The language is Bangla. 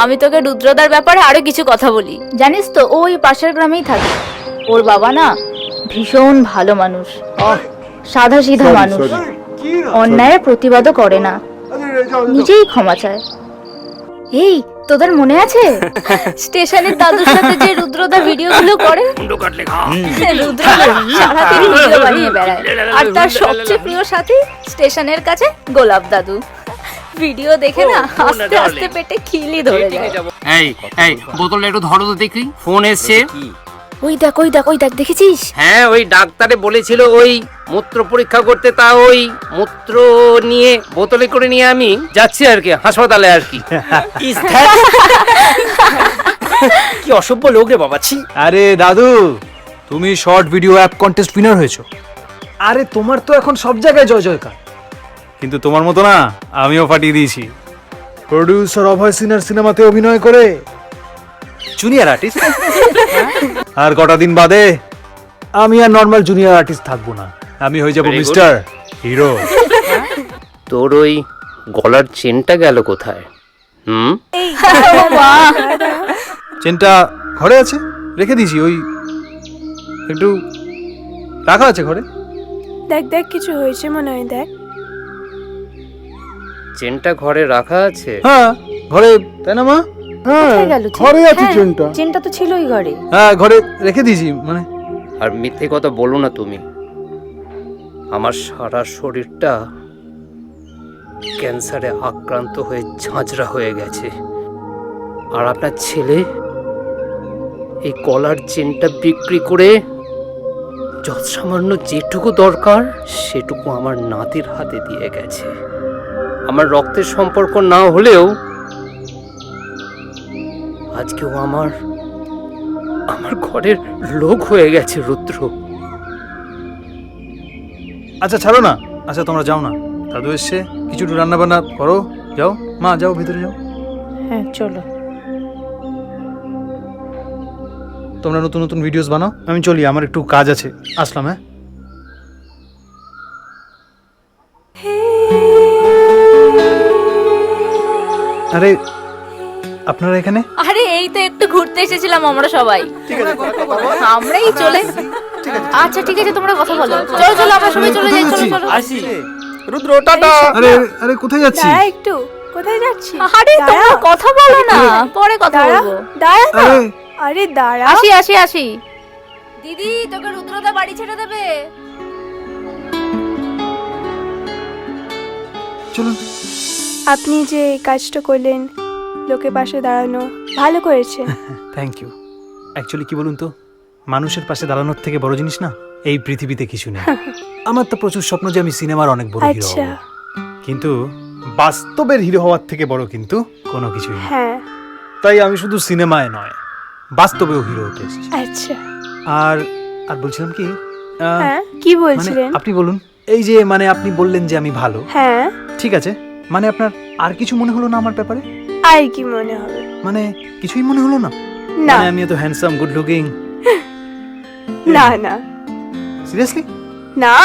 আমি তোকে রুদ্রদার ব্যাপারে আরো কিছু কথা বলি। জানিস তো ও ওই পাশের গ্রামেই থাকে। ওর বাবা না ভীষণ ভালো মানুষ, সাদা সিধা মানুষ, অন্যায়ের প্রতিবাদও করে না, নিজেই ক্ষমা চায়। এই তোদের মনে আছে স্টেশনের দাদুর সাথে যে রুদ্রদা ভিডিওগুলো করে? রুদ্রদা সারাদিন ভিডিও বানিয়ে বেড়ায়, আর তার সবচেয়ে প্রিয় সাথী স্টেশনের কাছে গোলাপ দাদু। ভিডিও দেখে না আস্তে আস্তে পেটে খিলি ধরে যায়। এই এই বোতলটা একটু ধরো তো দেখি, ফোন এসছে। ওই দেখ ওই দেখ ওই দেখ, দেখেছিস? হ্যাঁ, ওই ডাক্তারে বলেছিল ওই মূত্র পরীক্ষা করতে, তা ওই মূত্র নিয়ে বোতলে করে নিয়ে আমি যাচ্ছি আর কি, হাসপাতালে আর কি। কি অসভ্য লোক রে বাবা, ছি। আরে দাদু, তুমি short video app contest winner হয়েছো। আরে তোমার তো এখন সব জায়গায় জয় জয়কার। কিন্তু তোমার মতো না, আমিও ফাটিয়ে দিয়েছি। প্রোডিউসার অভয় সিনহার সিনেমাতে অভিনয় করে জুনিয়র আর্টিস্ট। আর কটা দিন বাদে আমি আর নর্মাল জুনিয়র আর্টিস্ট থাকবো না, আমি হয়ে যাবো Very good. Mister hero. তোর ওই গলার চেনটা গেল কোথায়? চেনটা ঘরে আছে, রেখে দিয়েছি। ওই একটু রাখা আছে ঘরে। দেখ দেখ কিছু হয়েছে মনে হয়, দেখ। চেনটা ঘরে রাখা আছে? হ্যাঁ ঘরে, তাই না মা? কোথায় গেল? ঘরে আছে চেনটা। চেনটা তো ছিলই ঘরে। হ্যাঁ ঘরে রেখে দিয়েছি, মানে আর মিথ্যে কথা বলো না তুমি। আমার সারা শরীরটা ক্যান্সারে আক্রান্ত হয়ে ঝাঁঝরা হয়ে গেছে, আর আপনার ছেলে এই গলার চেনটা বিক্রি করে যত সামান্য যেটুকু দরকার সেটুকু আমার নাতির হাতে দিয়ে গেছে। আমার রক্তের সম্পর্ক না হলেও আজকেও আমার ঘরের লোক হয়ে গেছে রুদ্র। আচ্ছা ছাড়ো না। আচ্ছা তোমরা যাও না, দাদু এসছে, কিছু রান্না বান্না করো, যাও মা, যাও ভিতরে যাও। হ্যাঁ চলো। তোমরা নতুন নতুন ভিডিওস বানাও, আমি চলি, আমার একটু কাজ আছে, আসলাম। হ্যাঁ আরে আপনারা এখানে? আরে এই তো একটু ঘুরতে এসেছিলাম আমরা সবাই। আমরাই চলে। আচ্ছা ঠিক আছে, তোমরা কথা বলো। চলো চলো আমরা সবাই চলে যাই, চলো চলো। রুদ্র টাটা। আরে আরে কোথায় যাচ্ছি? দাঁড়া একটু, কোথায় যাচ্ছি? আরে দাঁড়া। তোমরা কথা বলো না, পরে কথা দাঁড়া বলবো। দাঁড়া না। আরে আরে দাঁড়া। আসি আসি আসি। দিদি তোকে রুদ্রদা বাড়ি ছেড়ে দেবে। চলুন। আপনি যে এই কাজটা করলেন, লোকের পাশে দাঁড়ানো, ভালো করেছে। Thank you. অ্যাকচুয়ালি কি বলুন তো, মানুষের পাশে দাঁড়ানোর থেকে বড় জিনিস না এই পৃথিবীতে কিছু নেই। আমার তো প্রচুর স্বপ্ন যে আমি সিনেমার অনেক বড় হিরো আচ্ছা। হব, কিন্তু বাস্তবের হিরো হওয়ার থেকে বড় কিন্তু কোনো কিছুই না। হ্যাঁ তাই আমি শুধু সিনেমায় নয়, বাস্তবেও হিরো হতে এসেছি। আচ্ছা। আর আর বলছিলাম কি, হ্যাঁ কি মানে বলছিলেন? আপনি বলুন, এই যে মানে আপনি বললেন যে আমি ভালো, হ্যাঁ, ঠিক আছে, মানে আপনার আর কিছু মনে হলো না আমার ব্যাপারে? আর কি মনে হবে? মানে কিছুই মনে হলো না? না মানে আমি এত হ্যান্ডসাম, গুড লুকিং? না না সিরিয়াসলি? না